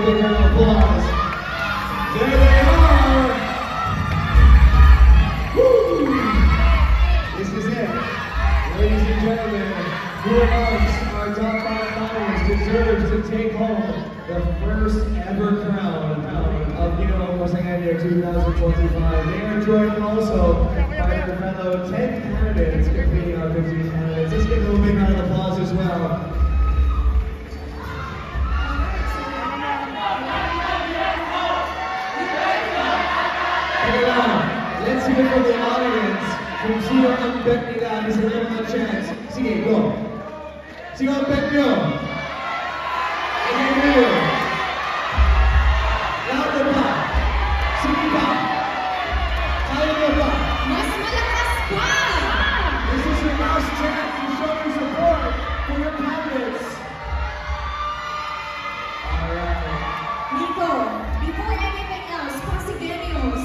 big round of applause. There they are. Woo! This is it. Ladies and gentlemen, who amongst our top 5 finalists deserves to take home the first ever crown of Ginoong Pasagenyo 2025? They are joined also by their fellow 10 candidates competing on 15 candidates. Let's give them a big round of applause as well. Let's hear from the audience. Kung sino ang bet nila, isa na mga chance. Sige, go. Sino ang bet nyo? Sige, go. Louder pa. Sige pa. Kaya nyo pa. Mas malakas pa! This is your last chance to show your support for your candidates. Alright. Nico, before anything else, Pasagenyos,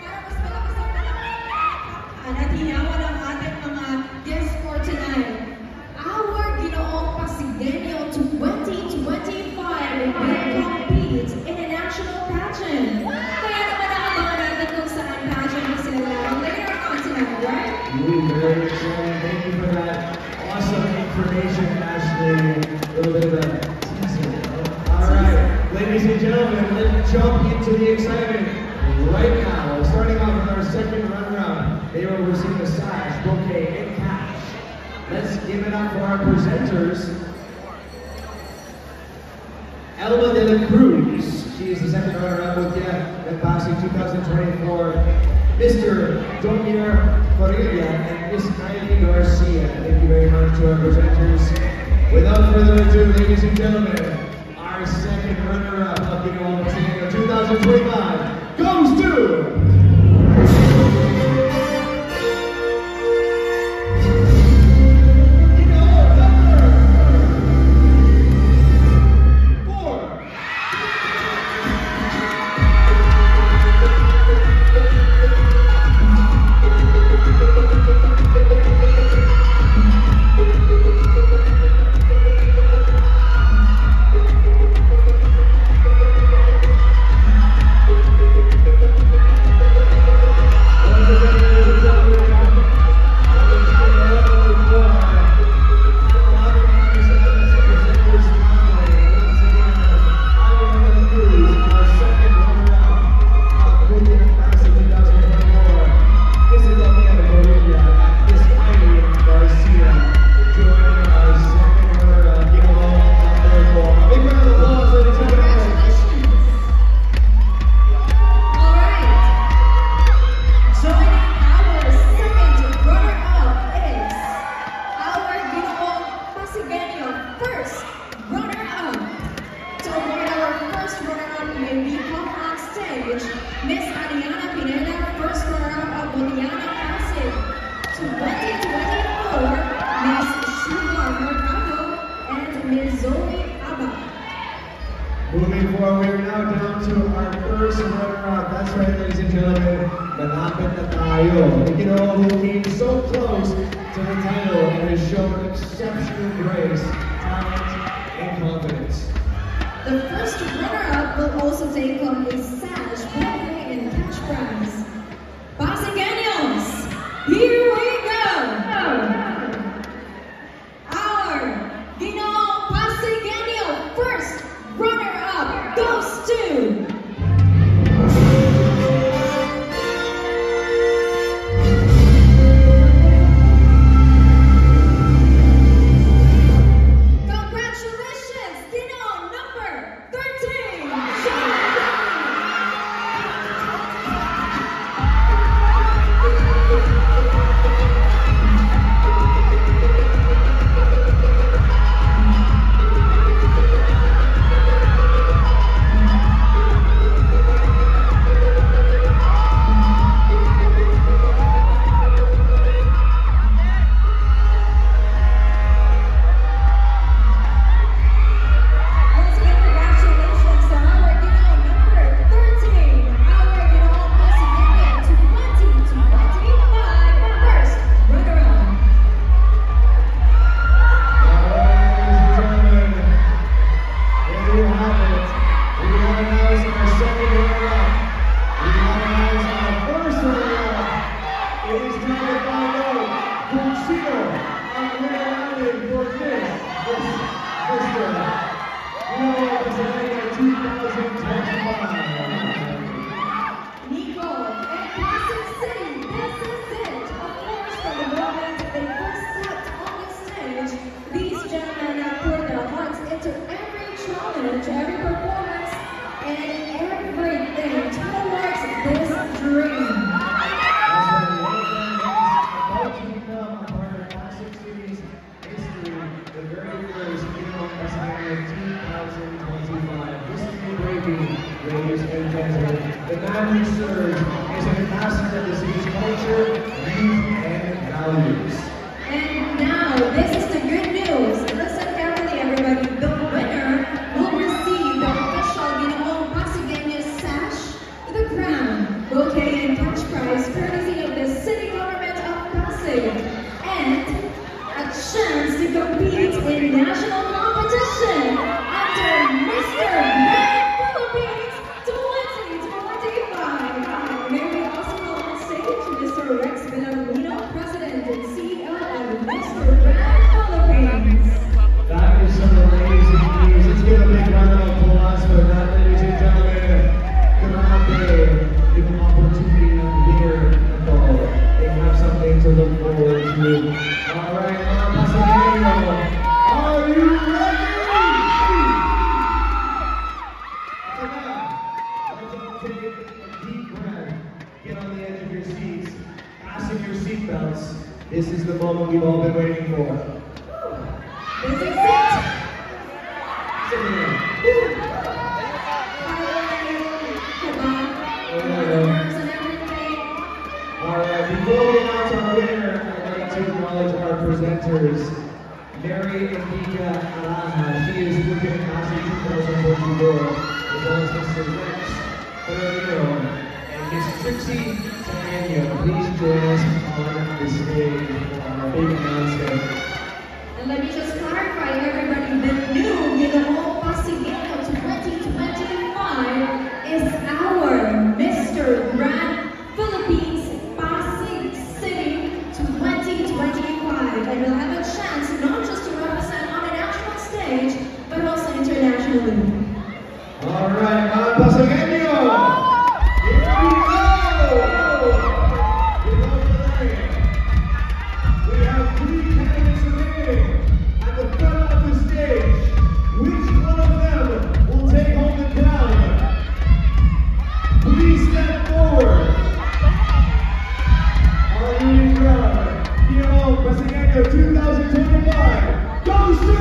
para mas malakas ang palakpakan at hiyawan ang ating mga guests for tonight. Our Ginoong Pasagenyo 2025 will compete in a national pageant. Kaya naman nakabangan natin kung saan pageant na sila later on tonight, right? Very exciting. Thank you for that awesome information, Ashley. A little bit of a teaser. Alright, ladies and gentlemen, let's jump into the excitement right now. Starting off with our second runner-up. They will receive a sash, bouquet, and cash. Let's give it up for our presenters. Elma de la Cruz. She is the second runner-up with the Pasig 2024. Mr. Domir Corilla and Miss Kylie Garcia. Thank you very much to our presenters. Without further ado, ladies and gentlemen, our second runner-up of Ginoong Pasagenyo 2025 goes to... Moving forward, we're now down to our first runner-up. That's right, ladies and gentlemen, malapit na tayo. Ginoong who came so close to the title and has shown exceptional grace, talent, and confidence. The first runner-up will also take home a sash, bouquet, and cash prize. Pasagenyos, here we go! Our Ginoong Pasagenyo first runner-up goes to... Congratulations, Ginoong number 13! every performance, and everything towards this dream. About to become a part of Classic Cities history, the very first WrestleMania 2025. This is the breaking, ladies and gentlemen. The man who serves is an ambassador of the city's culture, youth, and values. And now, this is the good news. Listen carefully, everybody. The winner will receive the official Ginoong Pasigueño sash, the crown, bouquet, and cash prize courtesy of the city government of Pasig, and a chance to compete in national competition under Mr. Grand Philippines 2025. May we also call on stage Mr. Rex Villarino, President and CEO of Mr. Grand Philippines. That is some amazing news. Let's give a big round of applause for that, ladies and gentlemen. Grabe, yung opportunity ng winner ito. They have something to look forward to. All right, mga Pasigueño, are you ready? Ito na. Let's all take a deep breath. Get on the edge of your seats. Fasten your seatbelts. This is the moment we've all been waiting for. This is it. Sit here. Fireworks and everything. Alright, before we announce our winner, I'd like to acknowledge our presenters. Mary Enrica Alaja, she is working at Pasig 2024, as well as Mr. Rex Ferrero and Miss Trixie Tangano. Please join us on the stage for our big announcement. And let me just clarify, everybody, the new Ginoong Pasigueño 2025 is our Mr. Grand Philippines Pasig City 2025. And we'll have a chance not just to represent on a national stage, but also internationally. Alright, mga Pasigueño! Here we go! Without delaying, we have 3 candidates remaining at the front of the stage. Which one of them will take home the crown? Please step forward. Our leading crown, Ginoong Pasigueño 2025, goes to...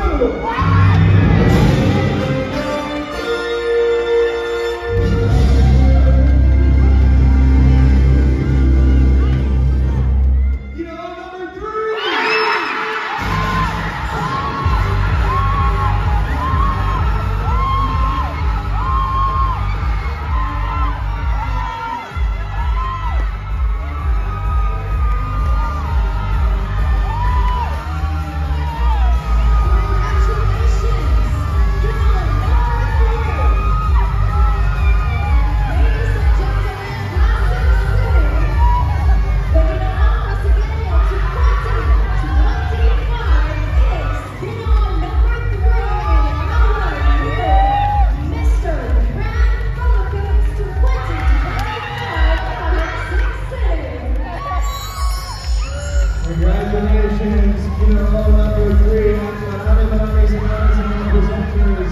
Congratulations, Ginoong number 3. Maraming salamat presenters.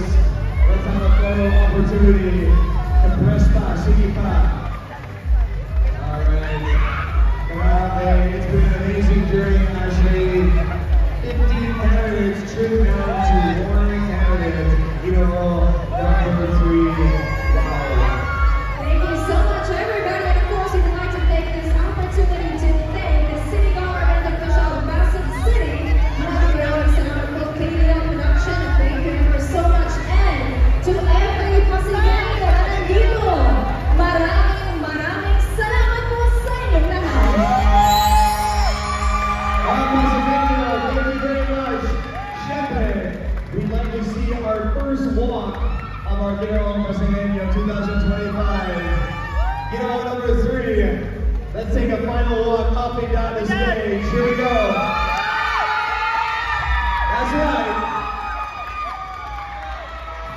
Let's have a photo opportunity. Impress pa, sige pa. Alright. Grabe, it's been an amazing journey actually. 15 candidates trimmed down to 1 candidate. Ginoong number 3. Wow. Thank you so much, everybody. And of course, we would like to take this opportunity to thank the city government official of Pasig City, Maraming salamat po, KDL Production. Thank you for so much. And to every Pasigueño na nandito, maraming salamat po sa inyong lahat. Pasigueño, thank you very much. Siyempre, we'd like to see our first walk of our Ginoong Pasigueño 2025. Ginoong number 3. Let's take a final walk up and down the stage. Here we go. That's right.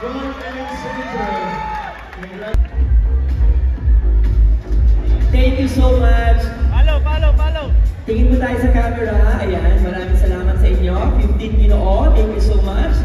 Front and center. Thank you so much. Follow. Tingin mo tayo sa camera. Ayan, maraming salamat sa inyo. 15 Ginoo. Thank you so much.